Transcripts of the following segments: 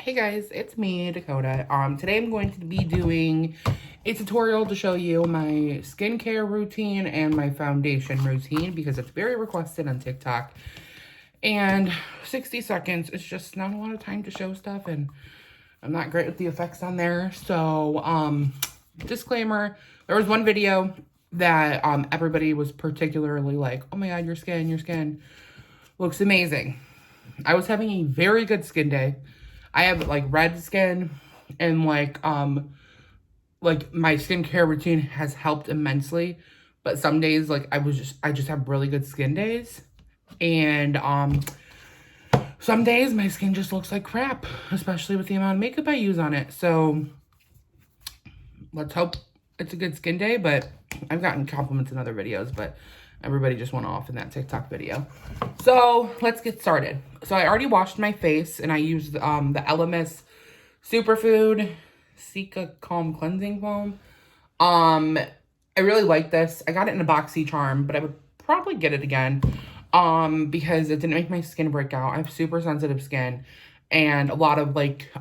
Hey guys, it's me, Dakota. Today I'm going to be doing a tutorial to show you my skincare routine and my foundation routine because it's very requested on TikTok. And 60 seconds is just not a lot of time to show stuff, and I'm not great with the effects on there. So, disclaimer, there was one video that everybody was particularly like, oh my god, your skin looks amazing. I was having a very good skin day. I have like red skin, and like my skincare routine has helped immensely. But some days like I just have really good skin days. And some days my skin just looks like crap, especially with the amount of makeup I use on it. So let's hope it's a good skin day. But I've gotten compliments in other videos, but everybody just went off in that TikTok video. So let's get started. So I already washed my face, and I used the Elemis Superfood Cica Calm Cleansing Foam. I really like this. I got it in a BoxyCharm, but I would probably get it again because it didn't make my skin break out. I have super sensitive skin, and a lot of like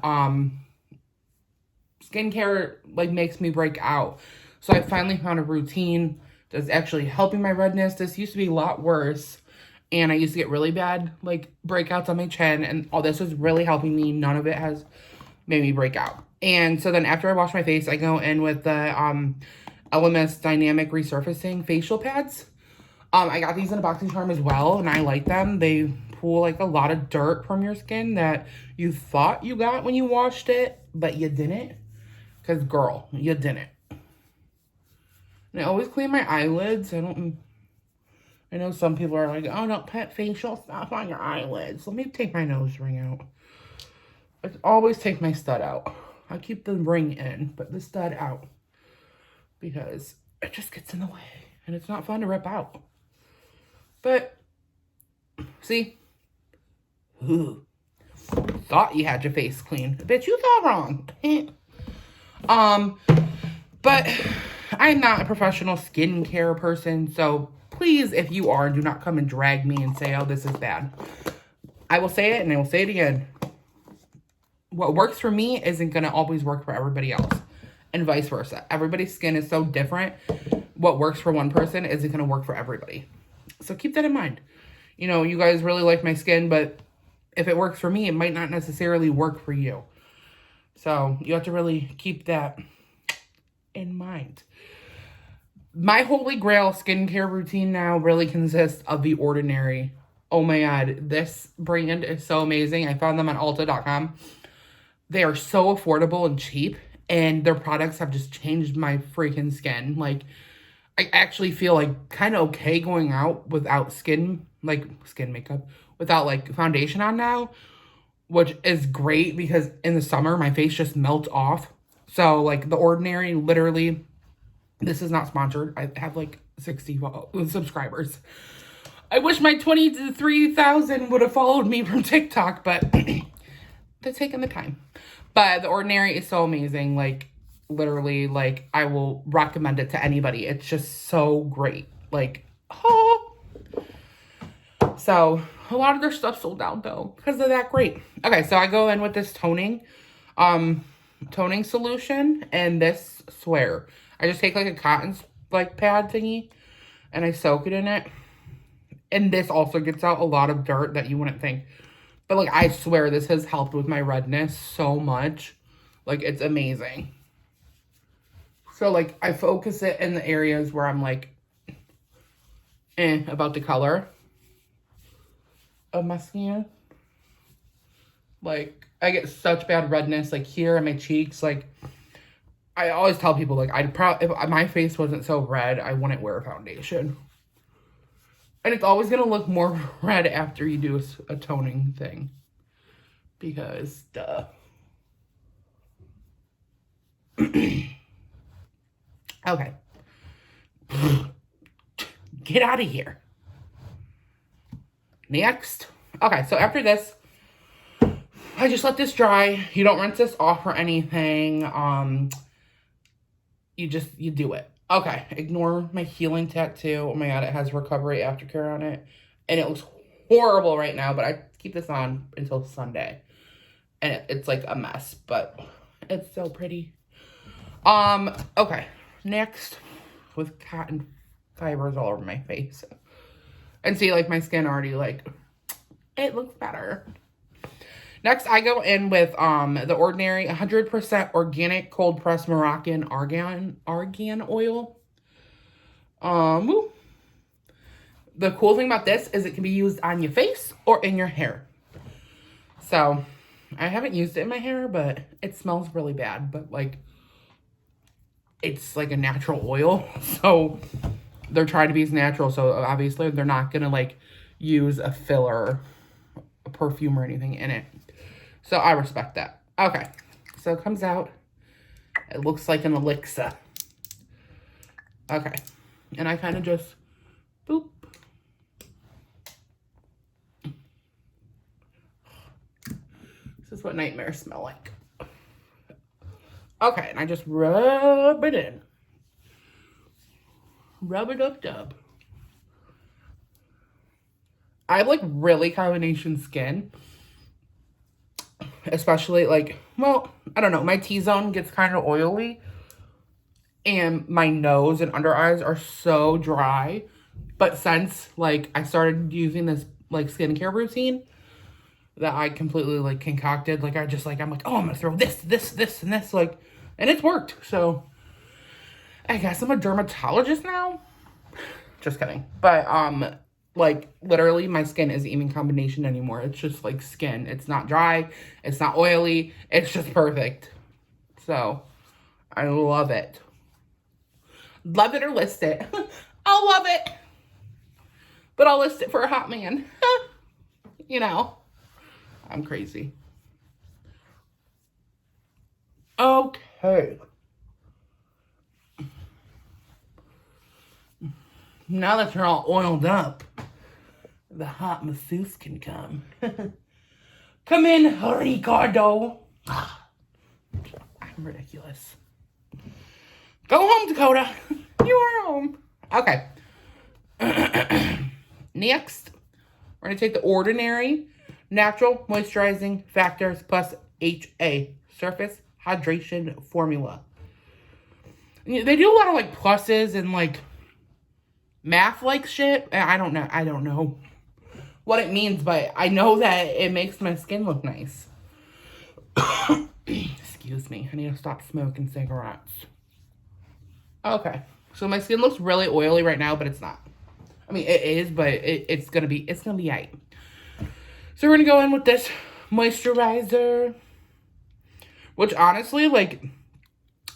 skincare like makes me break out. So I finally found a routine that's actually helping my redness. This used to be a lot worse, and I used to get really bad like breakouts on my chin, and all this is really helping me. None of it has made me break out. And so then after I wash my face, I go in with the Elemis Dynamic Resurfacing facial pads. I got these in a BoxyCharm as well, and I like them. They pull like a lot of dirt from your skin that you thought you got when you washed it, but you didn't. Because girl, you didn't. And I always clean my eyelids. I know some people are like, oh, don't put facial stuff on your eyelids. Let me take my nose ring out. I always take my stud out. I keep the ring in, but the stud out. Because it just gets in the way. And it's not fun to rip out. But, see? Ooh. Thought you had your face clean. Bitch, you thought wrong. But I'm not a professional skincare person, so please, if you are, do not come and drag me and say, oh, this is bad. I will say it, and I will say it again. What works for me isn't going to always work for everybody else, and vice versa. Everybody's skin is so different. What works for one person isn't going to work for everybody. So keep that in mind. You know, you guys really like my skin, but if it works for me, it might not necessarily work for you. So you have to really keep that in mind. My holy grail skincare routine now really consists of The Ordinary. Oh my god, this brand is so amazing. I found them on Ulta.com. They are so affordable and cheap, and their products have just changed my freaking skin. Like, I actually feel like kind of okay going out without skin makeup, without like foundation on now, which is great because in the summer my face just melts off. So like The Ordinary, literally, this is not sponsored. I have like 60 subscribers. I wish my 23,000 would have followed me from TikTok, but they're taking the time. But The Ordinary is so amazing. Like, literally, like, I will recommend it to anybody. It's just so great. Like, oh. So, a lot of their stuff sold out, though, because they're that great. Okay, so I go in with this toning solution, and this, swear, I just take, like, a cotton, like, pad thingy, and I soak it in it. And this also gets out a lot of dirt that you wouldn't think. But, like, I swear this has helped with my redness so much. Like, it's amazing. So, like, I focus it in the areas where I'm, like, about the color of my skin. Like, I get such bad redness, like, here in my cheeks. Like, I always tell people, like, if my face wasn't so red, I wouldn't wear foundation. And it's always going to look more red after you do a toning thing. Because, duh. Okay. Get out of here. Next. Okay, so after this, I just let this dry. You don't rinse this off or anything. You do it. Okay, ignore my healing tattoo. Oh my god, it has recovery aftercare on it. And it looks horrible right now, but I keep this on until Sunday. And it's like a mess, but it's so pretty. Okay. Next, with cotton fibers all over my face. And see, like, my skin already, like, it looks better. Next, I go in with the Ordinary 100% organic cold pressed Moroccan argan oil. The cool thing about this is it can be used on your face or in your hair. So, I haven't used it in my hair, but it smells really bad. But, like, it's like a natural oil. So, they're trying to be as natural. So, obviously, they're not going to, like, use a filler, a perfume or anything in it. So, I respect that. Okay. So, it comes out. It looks like an elixir. Okay. And I kind of just, boop. This is what nightmares smell like. Okay, and I just rub it in. Rub it up, dub. I have, like, really combination skin. Especially, like, well, I don't know. My T-zone gets kind of oily. And my nose and under eyes are so dry. But since, like, I started using this, like, skincare routine that I completely, like, concocted. Like, I'm like, oh, I'm going to throw this, and this, like, and it's worked. So, I guess I'm a dermatologist now. Just kidding. But, like, literally, my skin isn't even combination anymore. It's just, like, skin. It's not dry. It's not oily. It's just perfect. So, I love it. Love it or list it. I'll love it. But I'll list it for a hot man. You know. I'm crazy. Okay. Now that you're all oiled up, the hot masseuse can come. Come in, Ricardo. I'm ridiculous. Go home, Dakota. You are home. Okay. Next, we're going to take the Ordinary Natural Moisturizing Factors plus HA Surface Hydration Formula. They do a lot of, like, pluses and, like, math-like shit. I don't know what it means, but I know that it makes my skin look nice. Excuse me. I need to stop smoking cigarettes. Okay. So my skin looks really oily right now, but it's not. I mean, it is, but it's gonna be aight. So we're gonna go in with this moisturizer. Which, honestly, like,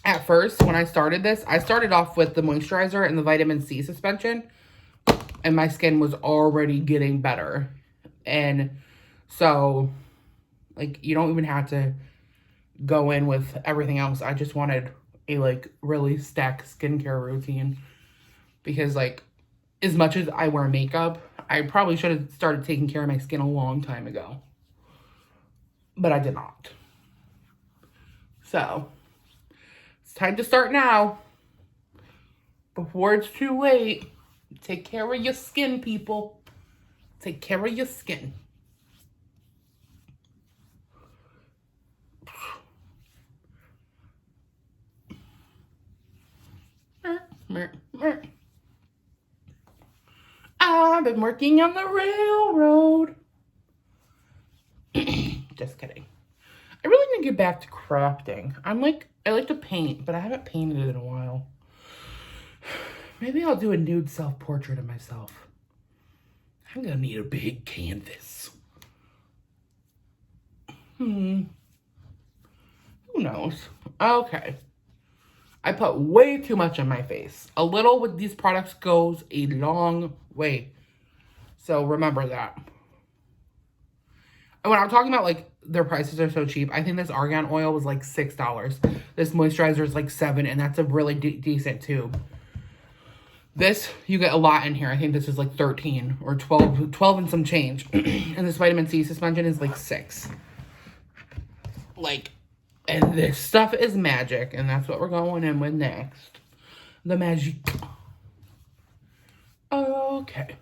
at first, when I started this, I started off with the moisturizer and the vitamin C suspension. And my skin was already getting better. And so, like, you don't even have to go in with everything else. I just wanted a, like, really stacked skincare routine. Because, like, as much as I wear makeup, I probably should have started taking care of my skin a long time ago. But I did not. So, it's time to start now. Before it's too late. Take care of your skin, people. Take care of your skin. I've been working on the railroad. Just kidding. I really need to get back to crafting. I like to paint, but I haven't painted it in a while. Maybe I'll do a nude self-portrait of myself. I'm gonna need a big canvas. Who knows? Okay. I put way too much on my face. A little with these products goes a long way. So remember that. And when I'm talking about, like, their prices are so cheap, I think this argan oil was like $6. This moisturizer is like $7, and that's a really decent tube. This, you get a lot in here. I think this is like 13 or 12 and some change. And this vitamin C suspension is like 6. Like, and this stuff is magic. And that's what we're going in with next. The magic. Okay.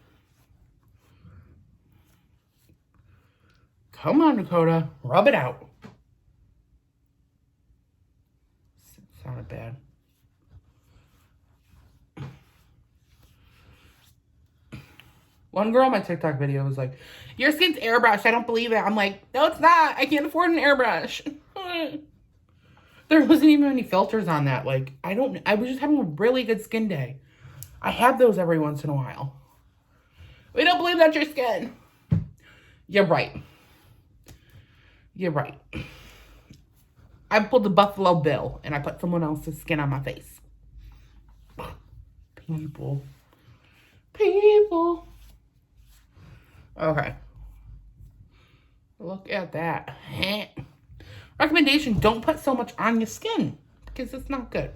Come on, Dakota. Rub it out. Sounded bad. One girl in my TikTok video was like, your skin's airbrushed. I don't believe it. I'm like, no, it's not. I can't afford an airbrush. There wasn't even any filters on that. Like, I was just having a really good skin day. I have those every once in a while. We don't believe that's your skin. You're right. You're right. I pulled the Buffalo Bill and I put someone else's skin on my face. People. People. Okay. Look at that. Recommendation, don't put so much on your skin because it's not good.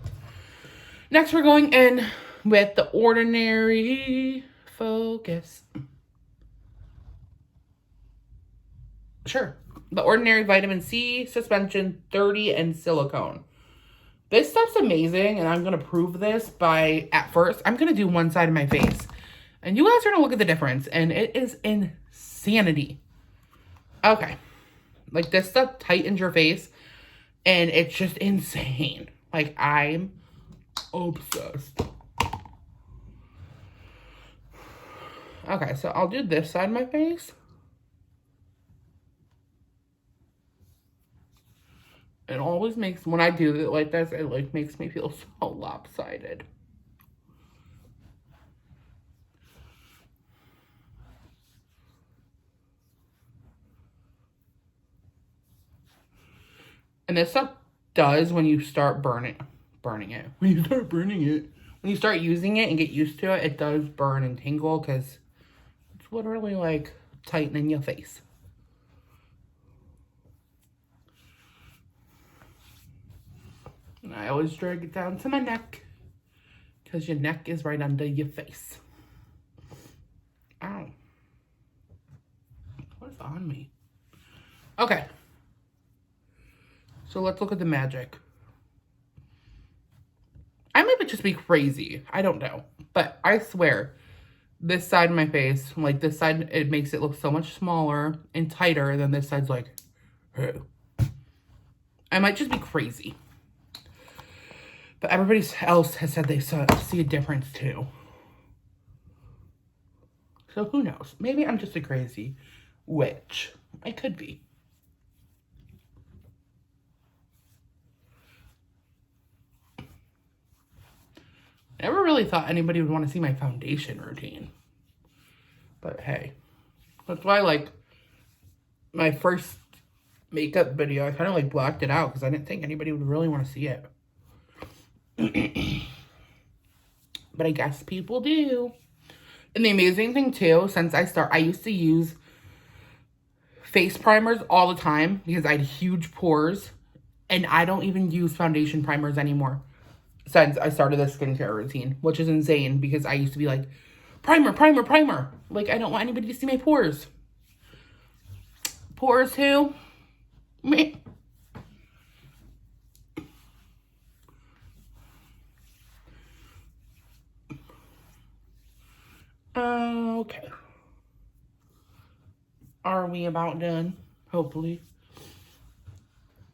Next, we're going in with the Ordinary Focus. Sure. The Ordinary Vitamin C Suspension 30 and Silicone. This stuff's amazing, and I'm going to prove this by, at first, I'm going to do one side of my face. And you guys are going to look at the difference, and it is insanity. Okay. Like, this stuff tightens your face, and it's just insane. Like, I'm obsessed. Okay, so I'll do this side of my face. It always makes, when I do it like this, it like makes me feel so lopsided. And this stuff does when you start burning it. When you start burning it. When you start using it and get used to it, it does burn and tingle because it's literally like tightening your face. And I always drag it down to my neck because your neck is right under your face. Ow. What is on me? Okay. So let's look at the magic. I might just be crazy. I don't know. But I swear, this side of my face, like this side, it makes it look so much smaller and tighter than this side's like, oh. I might just be crazy. But everybody else has said they see a difference too. So who knows? Maybe I'm just a crazy witch. I could be. I never really thought anybody would want to see my foundation routine. But hey, that's why, like, my first makeup video, I kind of, like, blocked it out because I didn't think anybody would really want to see it. But I guess people do. And the amazing thing, too, since I used to use face primers all the time because I had huge pores. And I don't even use foundation primers anymore since I started this skincare routine, which is insane because I used to be like, primer, primer, primer. Like, I don't want anybody to see my pores. Pores who? Me. Okay. Are we about done? Hopefully.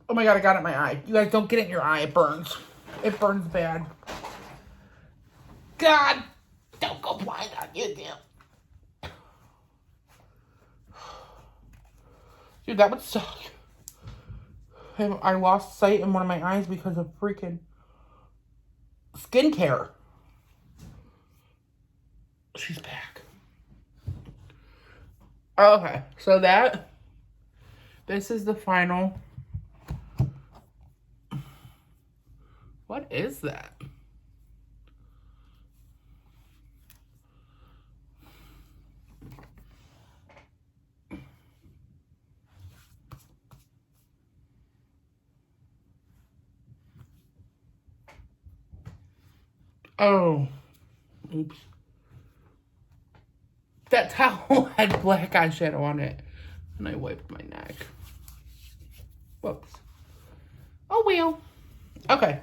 Oh my god, I got it in my eye. You guys don't get it in your eye. It burns. It burns bad. God, don't go blind on YouTube. Dude, that would suck. I lost sight in one of my eyes because of freaking skincare. She's back. Okay, so this is the final. What is that? Oh, oops. That towel had black eyeshadow on it, and I wiped my neck. Whoops. Oh, well. Okay.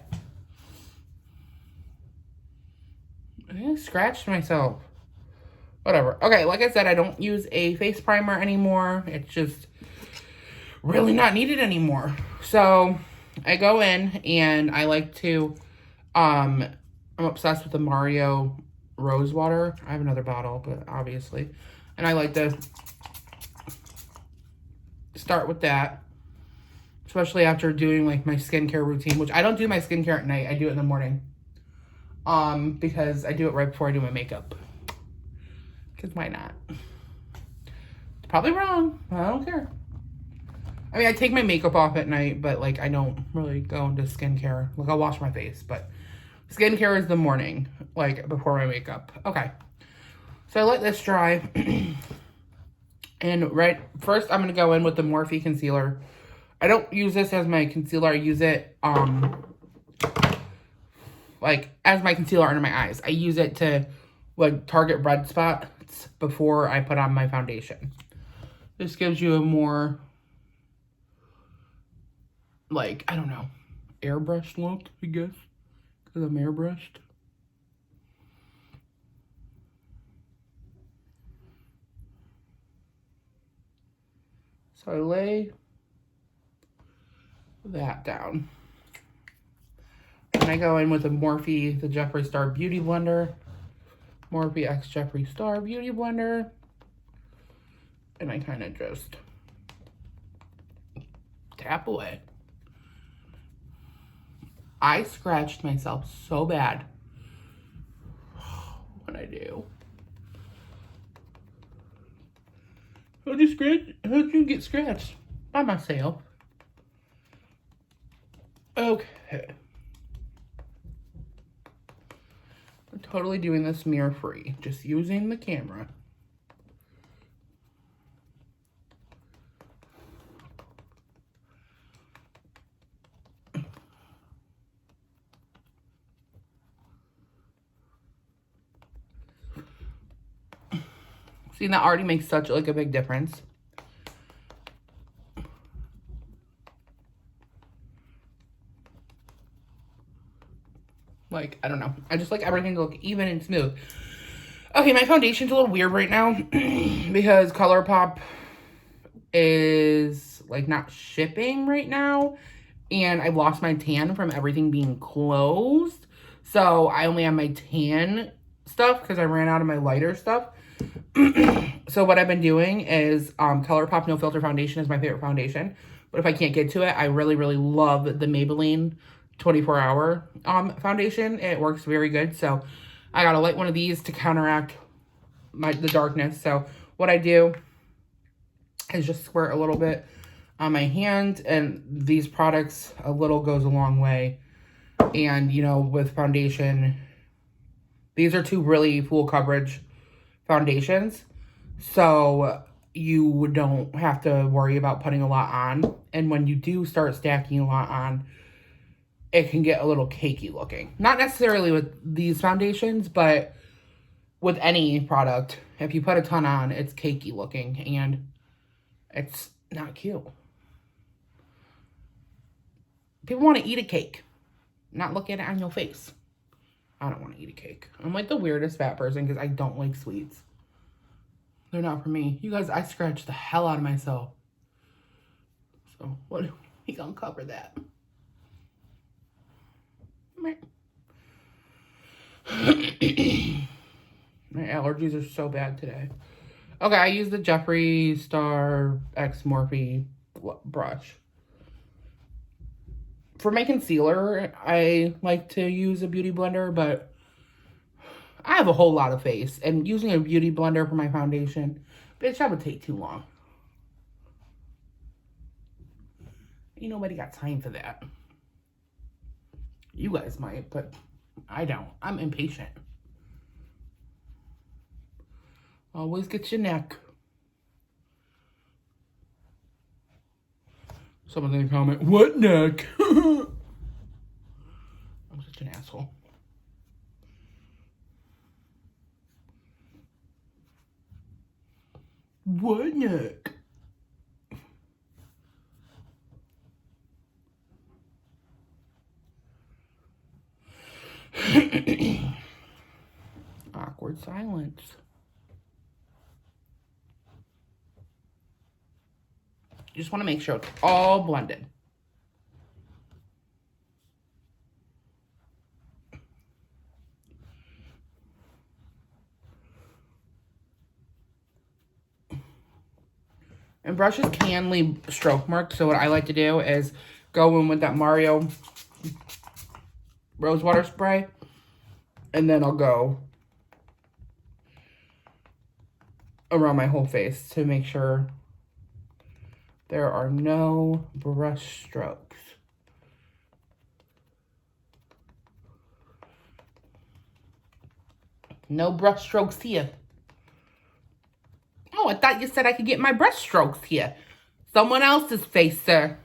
I scratched myself. Whatever. Okay, like I said, I don't use a face primer anymore. It's just really not needed anymore. So, I go in and I like to, I'm obsessed with the Mario Rose Water. I have another bottle, but obviously. And I like to start with that. Especially after doing like my skincare routine, which I don't do my skincare at night. I do it in the morning. Because I do it right before I do my makeup. Because why not? It's probably wrong. I don't care. I mean, I take my makeup off at night, but like I don't really go into skincare. Like I'll wash my face, but skincare is the morning, like before my makeup. Okay. So I let this dry. And first I'm going to go in with the Morphe concealer. I don't use this as my concealer. I use it, like, as my concealer under my eyes. I use it to, like, target red spots before I put on my foundation. This gives you a more, like, I don't know, airbrushed look, I guess, because I'm airbrushed. So I lay that down. And I go in with the Morphe, the Jeffeee Star Beauty Blender. Morphe X Jeffeee Star Beauty Blender. And I kind of just tap away. I scratched myself so bad when I do. How'd you get scratched? By myself. Okay. I'm totally doing this mirror free. Just using the camera. See, that already makes such like a big difference. Like, I don't know. I just like everything to look even and smooth. Okay, my foundation's a little weird right now because Colourpop is like not shipping right now. And I lost my tan from everything being closed. So I only have my tan stuff because I ran out of my lighter stuff. So what I've been doing is Colourpop No Filter Foundation is my favorite foundation. But if I can't get to it, I really, really love the Maybeline 24-hour foundation. It works very good. So I got to light one of these to counteract the darkness. So what I do is just squirt a little bit on my hand, and these products, a little goes a long way. And, you know, with foundation, these are two really full coverage foundations. So you don't have to worry about putting a lot on. And when you do start stacking a lot on, it can get a little cakey looking. Not necessarily with these foundations, but with any product. If you put a ton on, it's cakey looking and it's not cute. People want to eat a cake, not look at it on your face. I don't want to eat a cake. I'm like the weirdest fat person because I don't like sweets. They're not for me. You guys, I scratched the hell out of myself. So, what? We gonna cover that. My allergies are so bad today. Okay, I use the Jeffeee Star X Morphe brush. For my concealer, I like to use a beauty blender, but I have a whole lot of face. And using a beauty blender for my foundation, bitch, that would take too long. Ain't nobody got time for that. You guys might, but I don't. I'm impatient. Always get your neck. Someone's gonna comment, what neck? I'm such an asshole. What neck? Awkward silence. You just want to make sure it's all blended. And brushes can leave stroke marks. So what I like to do is go in with that Mario Rosewater spray. And then I'll go around my whole face to make sure there are no brush strokes. No brush strokes here. Oh, I thought you said I could get my brush strokes here. Someone else's face, sir.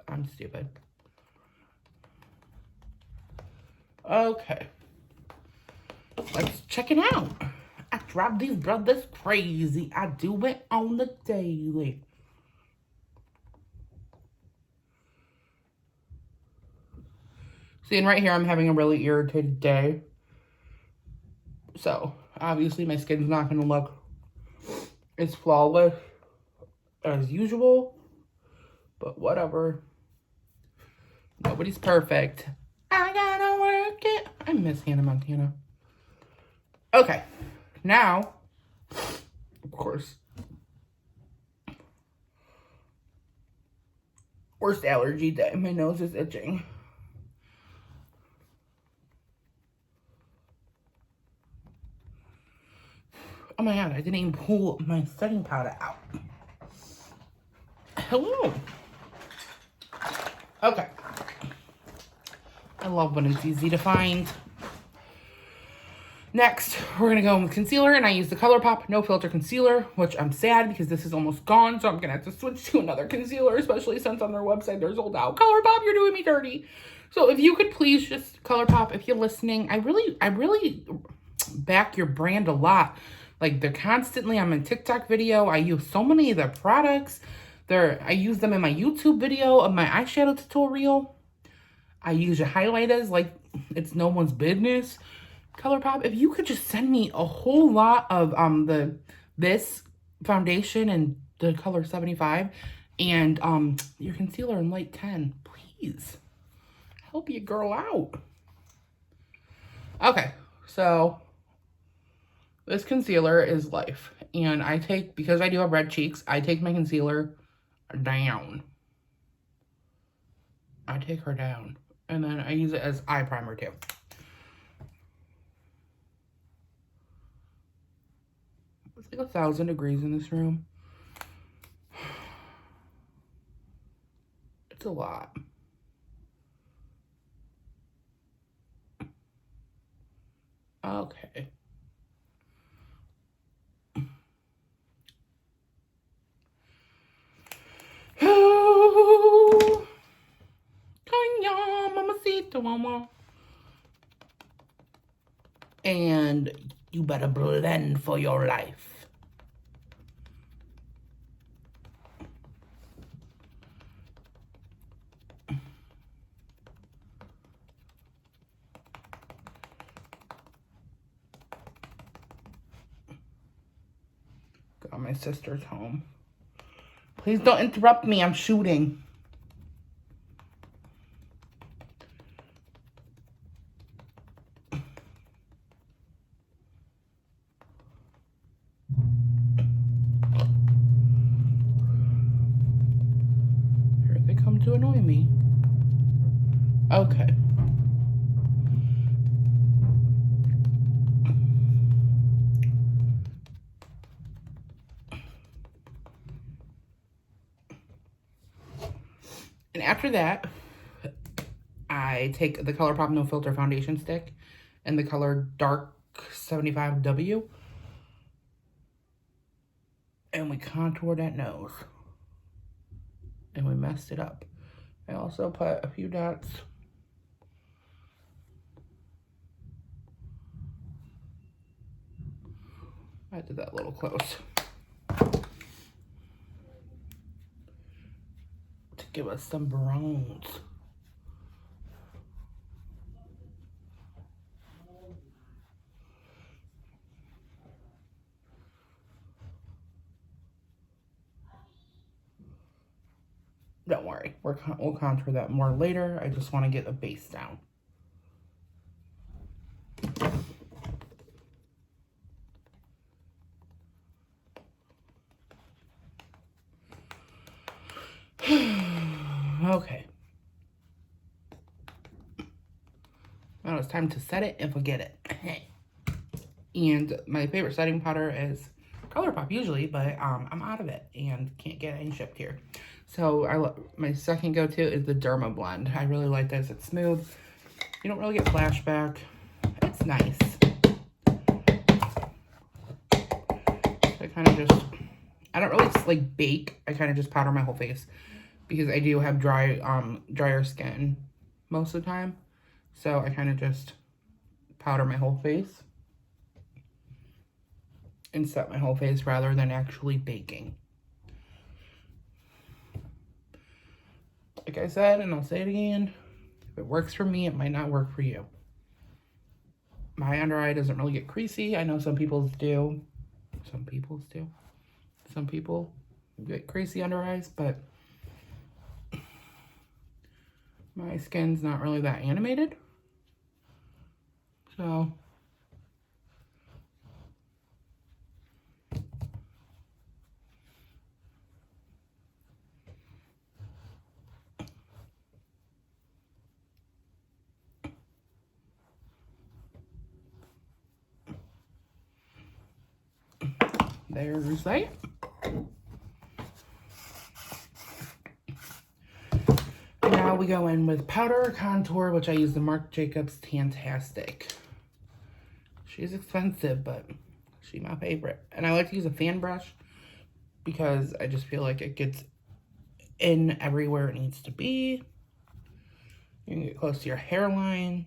I'm stupid. Okay. Let's check it out. I drive these brothers crazy. I do it on the daily. See, and right here, I'm having a really irritated day. So, obviously, my skin's not going to look as flawless as usual. But whatever. Nobody's perfect. I gotta work it. I miss Hannah Montana. Okay. Now, of course, worst allergy day. My nose is itching. Oh my god, I didn't even pull my setting powder out. Hello. Okay. I love when it's easy to find. Next, we're going to go in with concealer, and I use the Colourpop No Filter Concealer, which I'm sad because this is almost gone, so I'm going to have to switch to another concealer, especially since on their website they're sold out. Colourpop, you're doing me dirty. So if you could please just, Colourpop, if you're listening, I really back your brand a lot. Like, they're constantly on my TikTok video. I use so many of their products. I use them in my YouTube video of my eyeshadow tutorial. I use your highlighters like it's no one's business. Colourpop, if you could just send me a whole lot of this foundation and the color 75 and your concealer in light 10, please help your girl out. Okay, so this concealer is Life, and I take, because I do have red cheeks, I take my concealer down. I take her down, and then I use it as eye primer too. It's like 1,000 degrees in this room. It's a lot. Okay. Oh, mamacita, mama. And you better blend for your life. God, my sister's home. Please don't interrupt me. I'm shooting. Here they come to annoy me. Okay. And after that, I take the Colourpop No Filter Foundation Stick in the color Dark 75W. And we contour that nose. And we messed it up. I also put a few dots I did that a little close. To give us some browns. Don't worry, we'll contour that more later. I just want to get a base down. Okay. Now it's time to set it and forget it. And my favorite setting powder is Colourpop usually, but I'm out of it and can't get any shipped here. So my second go-to is the Dermablend. I really like this. It's smooth. You don't really get flashback. It's nice. I kind of just, I don't really like bake. I kind of just powder my whole face because I do have drier skin most of the time. So I kind of just powder my whole face and set my whole face rather than actually baking. Like I said, and I'll say it again, if it works for me, it might not work for you. My under eye doesn't really get creasy. I know some people's do. Some people's do. Some people get creasy under eyes, but my skin's not really that animated. So there's that. Now we go in with powder contour, which I use the Marc Jacobs Tantastic. She's expensive, but she's my favorite. And I like to use a fan brush because I just feel like it gets in everywhere it needs to be. You can get close to your hairline.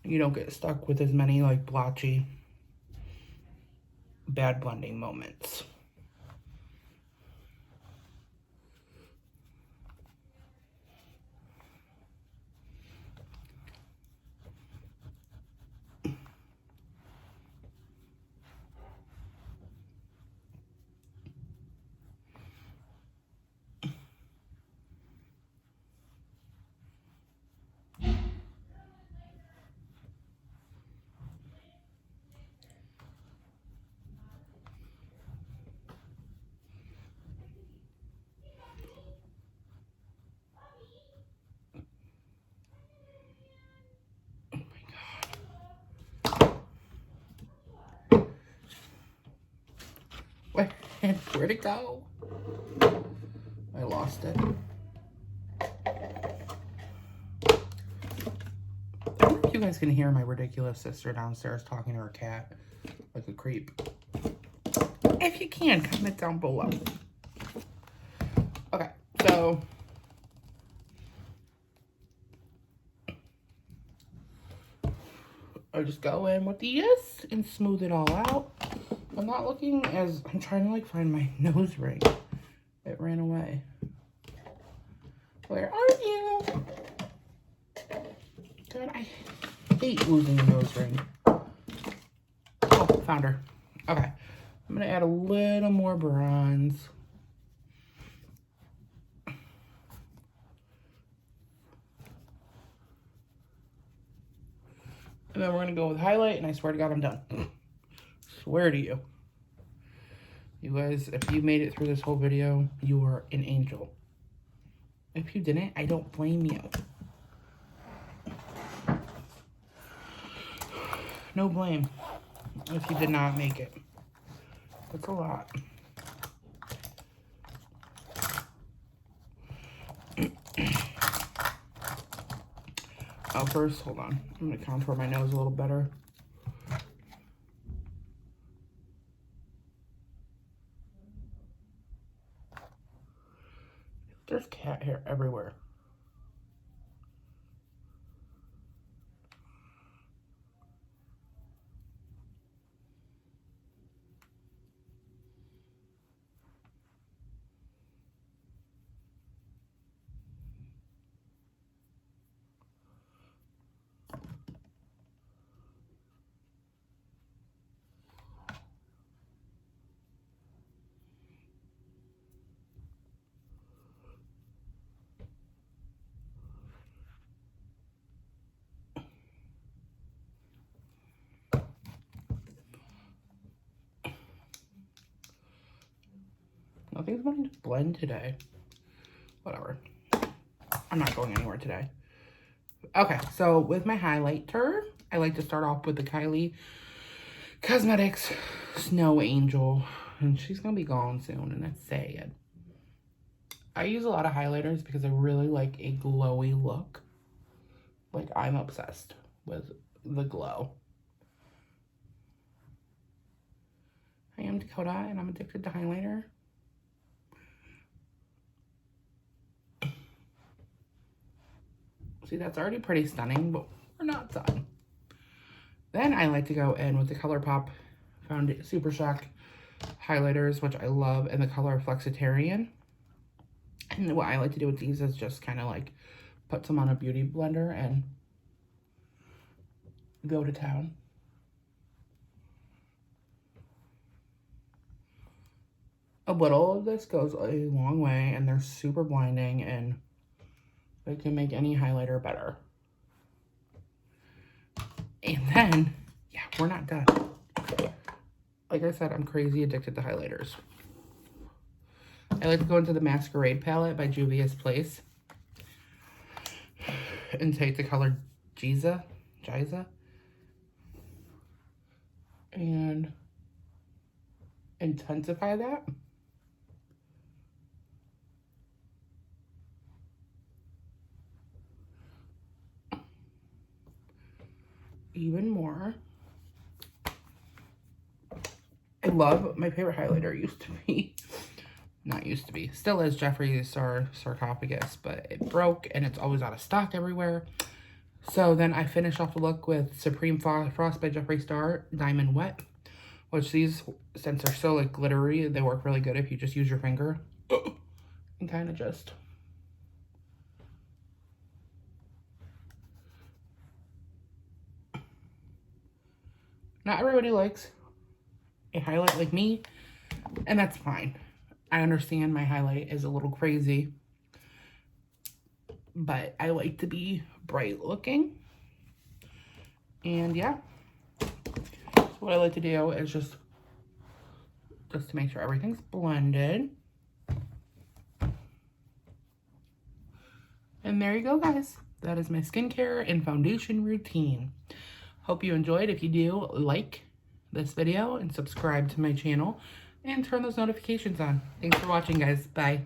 You don't get stuck with as many like blotchy, bad blending moments. Where'd it go? I lost it. I wonder if you guys can hear my ridiculous sister downstairs talking to her cat like a creep. If you can, comment down below. Okay, so I just go in with this and smooth it all out. I'm not looking as, I'm trying to like find my nose ring. It ran away. Where are you? God, I hate losing a nose ring. Oh, found her. Okay. I'm gonna add a little more bronze. And then we're gonna go with highlight, and I swear to God, I'm done. Swear to you. You guys, if you made it through this whole video, you are an angel. If you didn't, I don't blame you. No blame if you did not make it. That's a lot. Oh, first, hold on. I'm gonna contour my nose a little better. There's cat hair everywhere. Nothing's going to blend today. whatever. I'm not going anywhere today. Okay, so with my highlighter, I like to start off with the Kylie Cosmetics Snow Angel. And she's going to be gone soon, and that's sad. I use a lot of highlighters because I really like a glowy look. Like, I'm obsessed with the glow. I am Dakota, and I'm addicted to highlighter. See, that's already pretty stunning, but we're not done. Then I like to go in with the Colourpop Supershock highlighters, which I love, in the color Flexitarian. And what I like to do with these is just kind of like put some on a beauty blender and go to town. A little of this goes a long way, and they're super blinding, and they can make any highlighter better. And then, yeah, we're not done. Like I said, I'm crazy addicted to highlighters. I like to go into the Masquerade palette by Juvias Place and take the color Giza, and intensify that. Even more. I love, my favorite highlighter used to be, still is Jeffeee Star sarcophagus, but it broke and it's always out of stock everywhere. So then I finish off the look with Supreme Frost by Jeffeee Star Diamond Wet, which these, since they're so like glittery, they work really good if you just use your finger and kind of just not everybody likes a highlight like me, and that's fine. I understand my highlight is a little crazy, but I like to be bright looking. And yeah, so what I like to do is just to make sure everything's blended. And there you go, guys. That is my skincare and foundation routine. Hope you enjoyed. If you do, like this video and subscribe to my channel and turn those notifications on. Thanks for watching, guys. Bye.